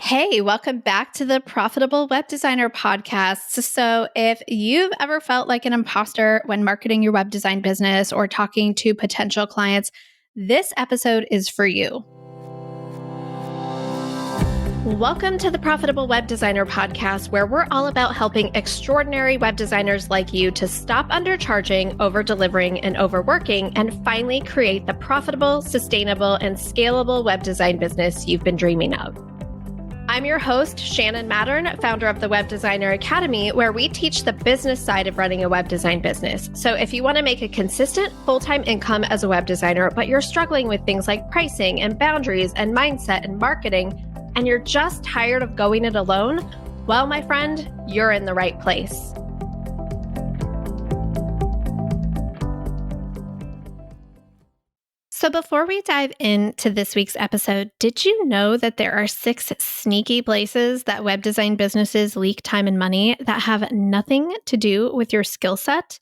Hey, welcome back to the Profitable Web Designer podcast. So, if you've ever felt like an imposter when marketing your web design business or talking to potential clients, this episode is for you. Welcome to the Profitable Web Designer podcast, where we're all about helping extraordinary web designers like you to stop undercharging, over-delivering, and overworking, and finally create the profitable, sustainable, and scalable web design business you've been dreaming of. I'm your host, Shannon Mattern, founder of the Web Designer Academy, where we teach the business side of running a web design business. So if you want to make a consistent full-time income as a web designer, but you're struggling with things like pricing and boundaries and mindset and marketing, and you're just tired of going it alone, well, my friend, you're in the right place. So before we dive into this week's episode, did you know that there are 6 sneaky places that web design businesses leak time and money that have nothing to do with your skill set?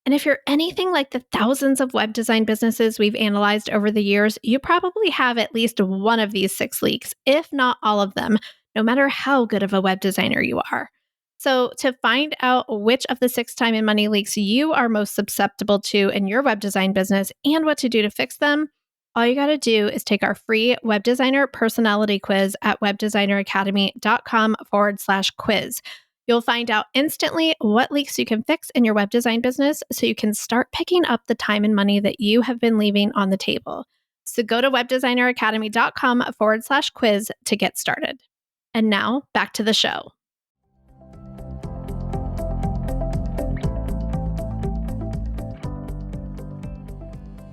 And if you're anything like the thousands of web design businesses we've analyzed over the years, you probably have at least one of these 6 leaks, if not all of them, no matter how good of a web designer you are. So to find out which of the 6 time and money leaks you are most susceptible to in your web design business and what to do to fix them, all you got to do is take our free web designer personality quiz at webdesigneracademy.com/quiz. You'll find out instantly what leaks you can fix in your web design business so you can start picking up the time and money that you have been leaving on the table. So go to webdesigneracademy.com/quiz to get started. And now back to the show.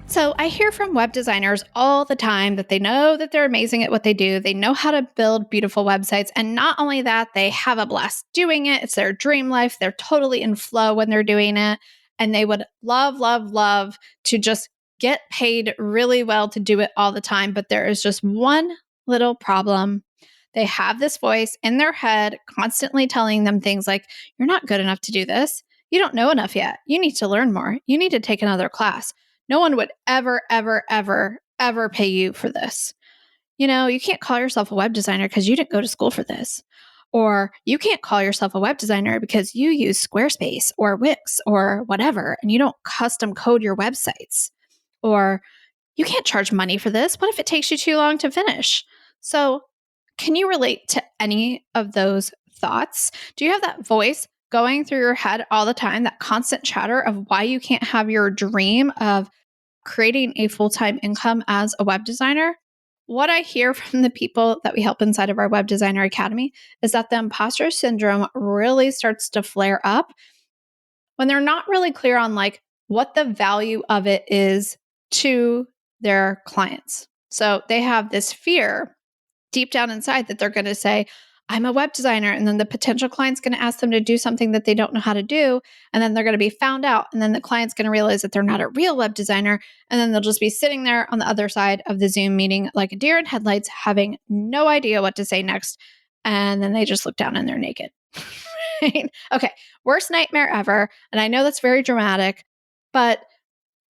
So I hear from web designers all the time that they know that they're amazing at what they do. They know how to build beautiful websites. And not only that, they have a blast doing it. It's their dream life. They're totally in flow when they're doing it. And they would love to just get paid really well to do it all the time. But there is just one little problem. They have this voice in their head constantly telling them things like, you're not good enough to do this. You don't know enough yet. You need to learn more. You need to take another class. No one would ever pay you for this. You know, you can't call yourself a web designer because you didn't go to school for this. Or you can't call yourself a web designer because you use Squarespace or Wix or whatever, and you don't custom code your websites. Or you can't charge money for this. What if it takes you too long to finish? So can you relate to any of those thoughts? Do you have that voice going through your head all the time, that constant chatter of why you can't have your dream of creating a full-time income as a web designer? What I hear from the people that we help inside of our Web Designer Academy is that the imposter syndrome really starts to flare up when they're not really clear on what the value of it is to their clients. So they have this fear deep down inside that they're going to say, I'm a web designer. And then the potential client's going to ask them to do something that they don't know how to do. And then they're going to be found out. And then the client's going to realize that they're not a real web designer. And then they'll just be sitting there on the other side of the Zoom meeting like a deer in headlights, having no idea what to say next. And then they just look down and they're naked. Right? Okay. Worst nightmare ever. And I know that's very dramatic, but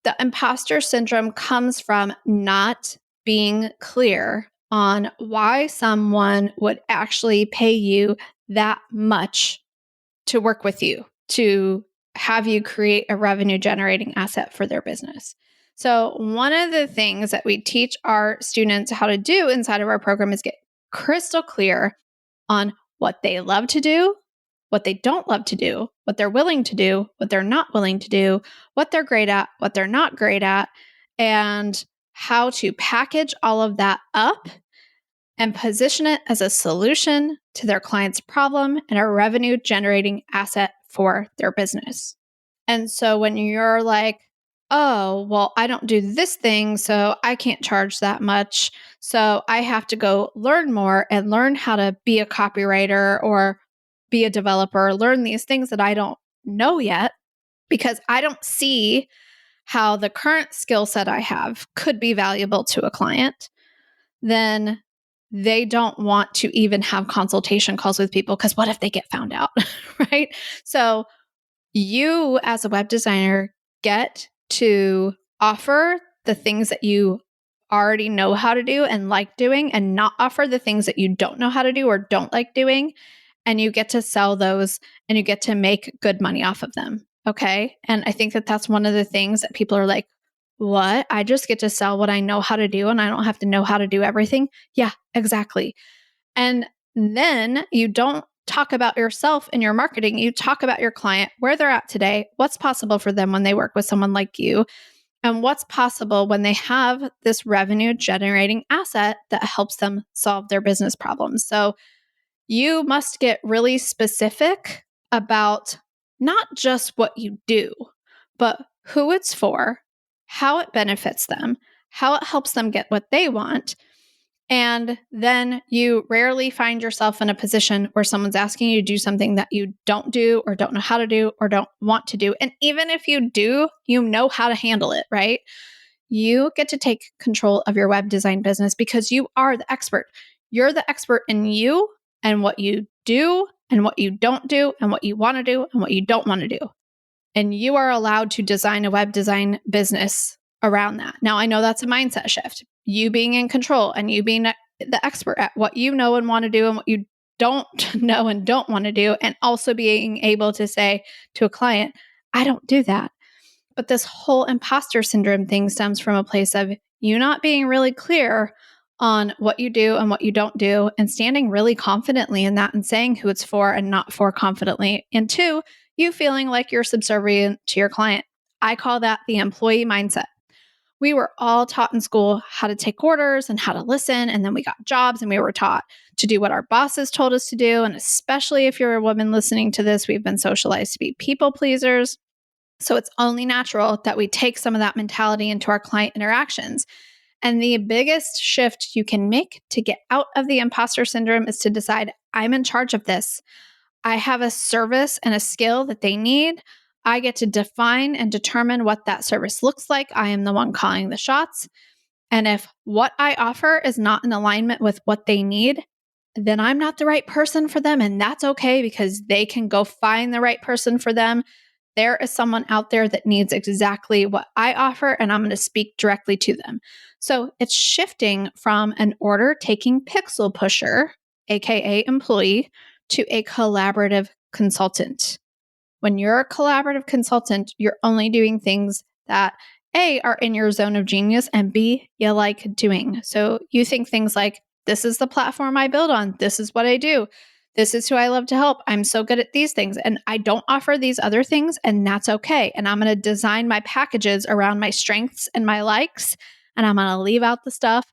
the imposter syndrome comes from not being clear on why someone would actually pay you that much to work with you, to have you create a revenue generating asset for their business. So one of the things that we teach our students how to do inside of our program is get crystal clear on what they love to do, what they don't love to do, what they're willing to do, what they're not willing to do, what they're great at, what they're not great at, and how to package all of that up and position it as a solution to their client's problem and a revenue generating asset for their business. And so when you're like, oh, well, I don't do this thing, so I can't charge that much. So I have to go learn more and learn how to be a copywriter or be a developer, learn these things that I don't know yet because I don't see how the current skill set I have could be valuable to a client. Then they don't want to even have consultation calls with people because what if they get found out, right? So you as a web designer get to offer the things that you already know how to do and like doing, and not offer the things that you don't know how to do or don't like doing. And you get to sell those and you get to make good money off of them. Okay. And I think that that's one of the things that people are like, what? I just get to sell what I know how to do and I don't have to know how to do everything. Yeah, exactly. And then you don't talk about yourself in your marketing. You talk about your client, where they're at today, what's possible for them when they work with someone like you, and what's possible when they have this revenue generating asset that helps them solve their business problems. So you must get really specific about not just what you do, but who it's for, how it benefits them, how it helps them get what they want. And then you rarely find yourself in a position where someone's asking you to do something that you don't do or don't know how to do or don't want to do. And even if you do, you know how to handle it, right? You get to take control of your web design business because you are the expert. You're the expert in you and what you do and what you don't do and what you want to do and what you don't want to do. And you are allowed to design a web design business around that. Now, I know that's a mindset shift. You being in control and you being the expert at what you know and want to do and what you don't know and don't want to do, and also being able to say to a client, I don't do that. But this whole imposter syndrome thing stems from a place of you not being really clear on what you do and what you don't do, and standing really confidently in that and saying who it's for and not for confidently. And two, you feeling like you're subservient to your client. I call that the employee mindset. We were all taught in school how to take orders and how to listen. And then we got jobs and we were taught to do what our bosses told us to do. And especially if you're a woman listening to this, we've been socialized to be people pleasers. So it's only natural that we take some of that mentality into our client interactions. And the biggest shift you can make to get out of the imposter syndrome is to decide, I'm in charge of this. I have a service and a skill that they need. I get to define and determine what that service looks like. I am the one calling the shots. And if what I offer is not in alignment with what they need, then I'm not the right person for them. And that's okay because they can go find the right person for them. There is someone out there that needs exactly what I offer, and I'm going to speak directly to them. So it's shifting from an order taking pixel pusher, AKA employee, to a collaborative consultant. When you're a collaborative consultant, you're only doing things that A, are in your zone of genius, and B, you like doing. So you think things like, this is the platform I build on. This is what I do. This is who I love to help. I'm so good at these things. And I don't offer these other things, and that's okay. And I'm going to design my packages around my strengths and my likes. And I'm going to leave out the stuff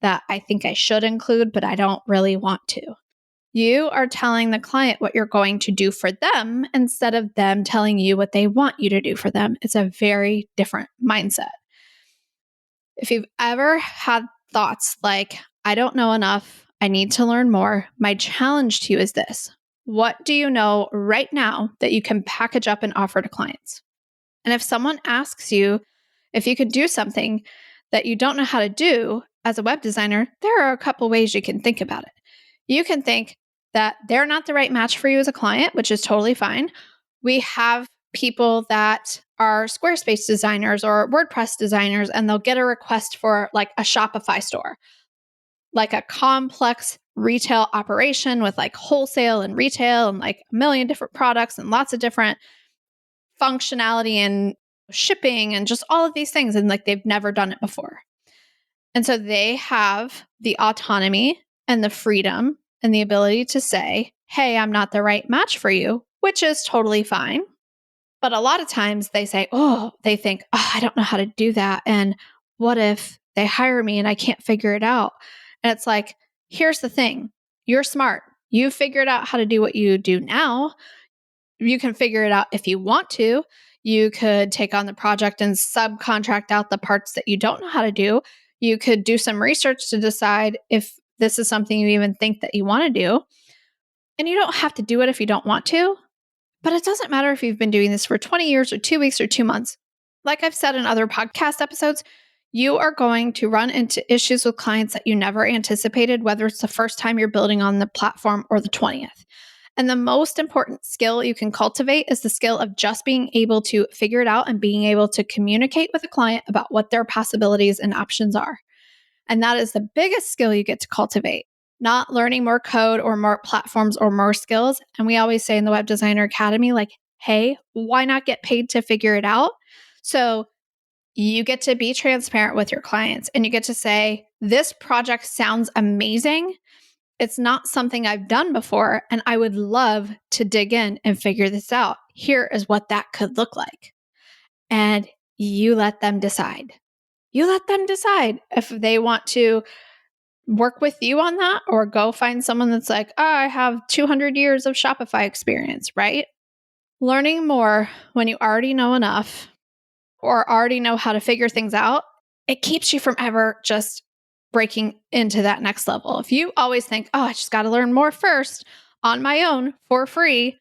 that I think I should include, but I don't really want to. You are telling the client what you're going to do for them instead of them telling you what they want you to do for them. It's a very different mindset. If you've ever had thoughts like, I don't know enough, I need to learn more, my challenge to you is this. What do you know right now that you can package up and offer to clients? And if someone asks you if you could do something that you don't know how to do as a web designer, there are a couple ways you can think about it. You can think that they're not the right match for you as a client, which is totally fine. We have people that are Squarespace designers or WordPress designers, and they'll get a request for like a Shopify store, like a complex retail operation with like wholesale and retail and like a million different products and lots of different functionality and shipping and just all of these things. And like they've never done it before. And so they have the autonomy and the freedom and the ability to say, hey, I'm not the right match for you, which is totally fine. But a lot of times they say, they think, I don't know how to do that. And what if they hire me and I can't figure it out? And it's like, here's the thing. You're smart. You figured out how to do what you do now. You can figure it out if you want to. You could take on the project and subcontract out the parts that you don't know how to do. You could do some research to decide if this is something you even think that you want to do. And you don't have to do it if you don't want to. But it doesn't matter if you've been doing this for 20 years or 2 weeks or 2 months. Like I've said in other podcast episodes, you are going to run into issues with clients that you never anticipated, whether it's the first time you're building on the platform or the 20th. And the most important skill you can cultivate is the skill of just being able to figure it out and being able to communicate with a client about what their possibilities and options are. And that is the biggest skill you get to cultivate, not learning more code or more platforms or more skills. And we always say in the Web Designer Academy, like, hey, why not get paid to figure it out? So you get to be transparent with your clients and you get to say, this project sounds amazing. It's not something I've done before, and I would love to dig in and figure this out. Here is what that could look like. And you let them decide. You let them decide if they want to work with you on that or go find someone that's like, oh, I have 200 years of Shopify experience, right? Learning more when you already know enough or already know how to figure things out, it keeps you from ever just breaking into that next level. If you always think, oh, I just got to learn more first on my own for free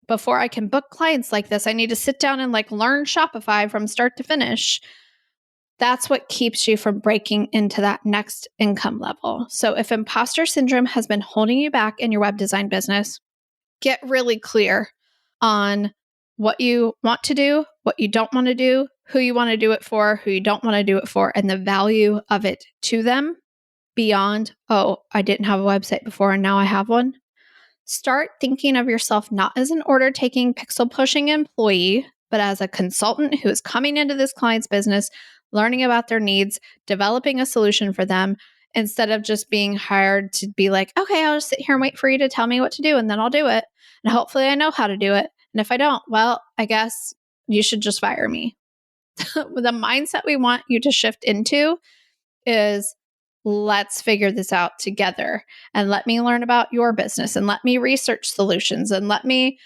before I can book clients like this, I need to sit down and like learn Shopify from start to finish. That's what keeps you from breaking into that next income level. So if imposter syndrome has been holding you back in your web design business, get really clear on what you want to do, what you don't want to do, who you want to do it for, who you don't want to do it for, and the value of it to them beyond, oh, I didn't have a website before and now I have one. Start thinking of yourself not as an order-taking, pixel-pushing employee, but as a consultant who is coming into this client's business, learning about their needs, developing a solution for them, instead of just being hired to be like, okay, I'll just sit here and wait for you to tell me what to do and then I'll do it. And hopefully I know how to do it. And if I don't, well, I guess you should just fire me. The mindset we want you to shift into is, let's figure this out together and let me learn about your business and let me research solutions and let me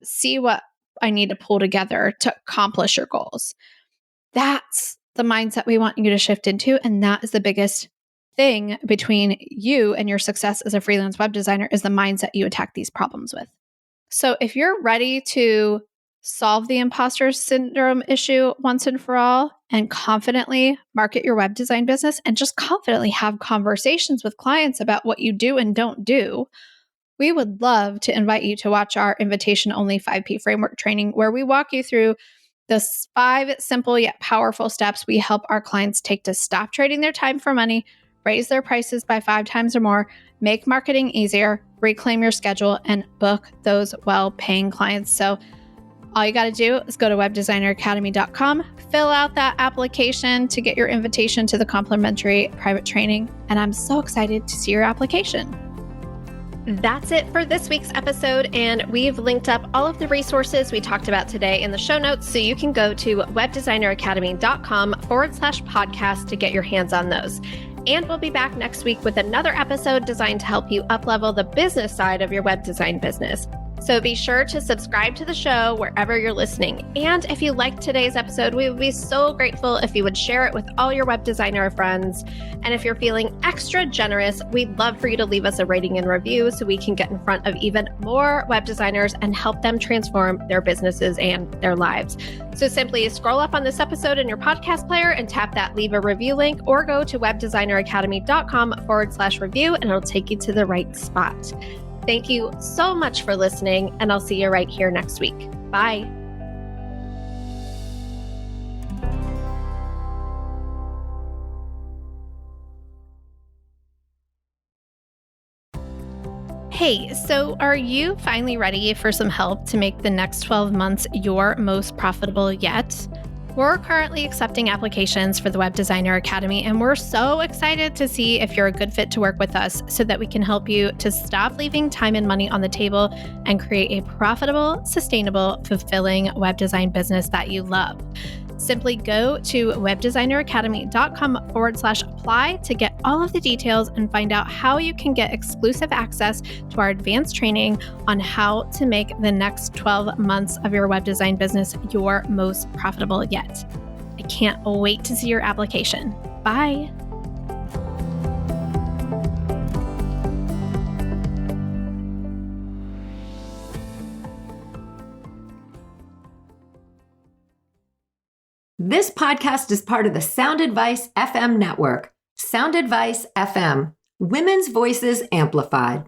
see what I need to pull together to accomplish your goals. That's the mindset we want you to shift into. And that is the biggest thing between you and your success as a freelance web designer, is the mindset you attack these problems with. So if you're ready to solve the imposter syndrome issue once and for all and confidently market your web design business and just confidently have conversations with clients about what you do and don't do, we would love to invite you to watch our invitation-only 5P framework training, where we walk you through the 5 simple yet powerful steps we help our clients take to stop trading their time for money, raise their prices by 5 times or more, make marketing easier, reclaim your schedule, and book those well-paying clients. So all you got to do is go to webdesigneracademy.com, fill out that application to get your invitation to the complimentary private training. And I'm so excited to see your application. That's it for this week's episode, and we've linked up all of the resources we talked about today in the show notes, so you can go to webdesigneracademy.com/podcast to get your hands on those. And we'll be back next week with another episode designed to help you up-level the business side of your web design business. So be sure to subscribe to the show wherever you're listening. And if you liked today's episode, we would be so grateful if you would share it with all your web designer friends. And if you're feeling extra generous, we'd love for you to leave us a rating and review so we can get in front of even more web designers and help them transform their businesses and their lives. So simply scroll up on this episode in your podcast player and tap that leave a review link, or go to webdesigneracademy.com/review and it'll take you to the right spot. Thank you so much for listening, and I'll see you right here next week. Bye. Hey, so are you finally ready for some help to make the next 12 months your most profitable yet? We're currently accepting applications for the Web Designer Academy, and we're so excited to see if you're a good fit to work with us so that we can help you to stop leaving time and money on the table and create a profitable, sustainable, fulfilling web design business that you love. Simply go to webdesigneracademy.com/apply to get all of the details and find out how you can get exclusive access to our advanced training on how to make the next 12 months of your web design business your most profitable yet. I can't wait to see your application. Bye. This podcast is part of the Sound Advice FM network. Sound Advice FM, women's voices amplified.